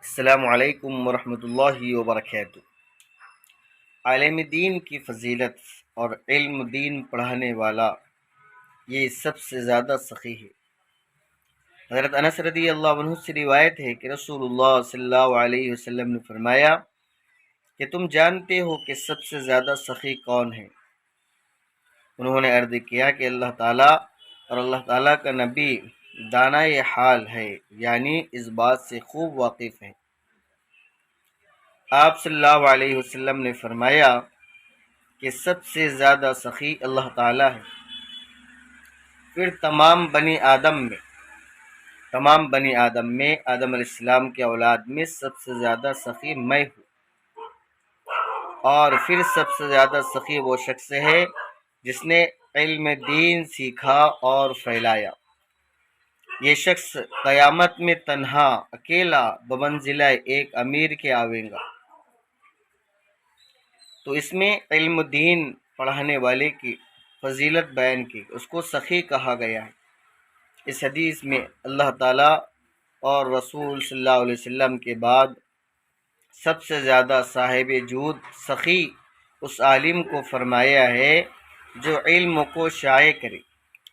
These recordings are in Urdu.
السلام علیکم ورحمۃ اللہ وبرکاتہ۔ عالم دین کی فضیلت اور علم دین پڑھانے والا یہ سب سے زیادہ سخی ہے۔ حضرت انس رضی اللہ عنہ سے روایت ہے کہ رسول اللہ صلی اللہ علیہ وسلم نے فرمایا کہ تم جانتے ہو کہ سب سے زیادہ سخی کون ہے؟ انہوں نے عرض کیا کہ اللہ تعالیٰ اور اللہ تعالیٰ کا نبی دانائے حال ہے، یعنی اس بات سے خوب واقف ہے۔ آپ صلی اللہ علیہ وسلم نے فرمایا کہ سب سے زیادہ سخی اللہ تعالیٰ ہے، پھر تمام بنی آدم میں آدم علیہ السلام کے اولاد میں سب سے زیادہ سخی میں ہوں، اور پھر سب سے زیادہ سخی وہ شخص ہے جس نے علم دین سیکھا اور پھیلایا۔ یہ شخص قیامت میں تنہا اکیلا بمنزلہ ایک امیر کے آوے گا۔ تو اس میں علم دین پڑھانے والے کی فضیلت بیان کی، اس کو سخی کہا گیا ہے۔ اس حدیث میں اللہ تعالیٰ اور رسول صلی اللہ علیہ وسلم کے بعد سب سے زیادہ صاحب جود سخی اس عالم کو فرمایا ہے جو علم کو شائع کرے،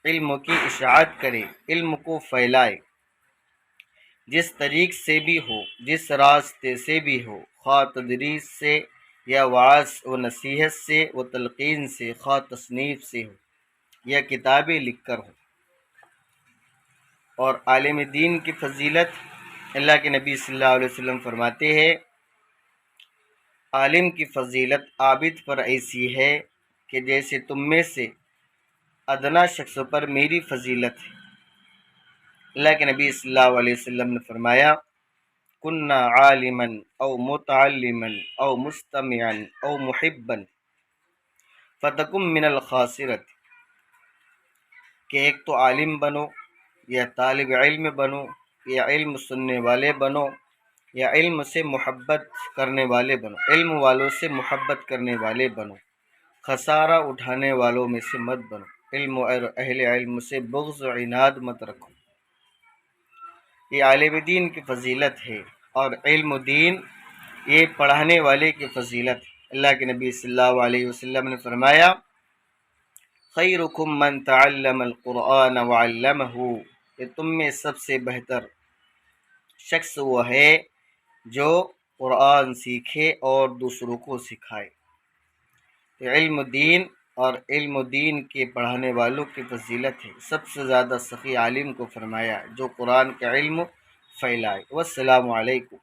علم کی اشاعت کرے، علم کو پھیلائے، جس طریق سے بھی ہو، جس راستے سے بھی ہو، خواہ تدریس سے یا وعظ و نصیحت سے و تلقین سے، خواہ تصنیف سے ہو یا کتابیں لکھ کر ہو۔ اور عالم دین کی فضیلت، اللہ کے نبی صلی اللہ علیہ وسلم فرماتے ہیں عالم کی فضیلت عابد پر ایسی ہے کہ جیسے تم میں سے ادنا شخص پر میری فضیلت ہے۔ اللہ کے نبی صلی اللہ علیہ وسلم نے فرمایا کننا عالما او متعلما او مستمعا او محبا فتکم من الخاسرت، کہ ایک تو عالم بنو یا طالب علم بنو یا علم سننے والے بنو یا علم سے محبت کرنے والے بنو، علم والوں سے محبت کرنے والے بنو، خسارہ اٹھانے والوں میں سے مت بنو، علم اور اہل علم سے بغض و عناد مت رکھو۔ یہ عالم دین کی فضیلت ہے، اور علم دین یہ پڑھانے والے کی فضیلت ہے۔ اللہ کے نبی صلی اللہ علیہ وسلم نے فرمایا خیرکم من تعلم القرآن وعلمہ، کہ تم میں سب سے بہتر شخص وہ ہے جو قرآن سیکھے اور دوسروں کو سکھائے۔ تو علم دین اور علم دین کے پڑھانے والوں کی فضیلت ہے۔ سب سے زیادہ سخی عالم کو فرمایا جو قرآن کا علم پھیلائے۔ والسلام علیکم۔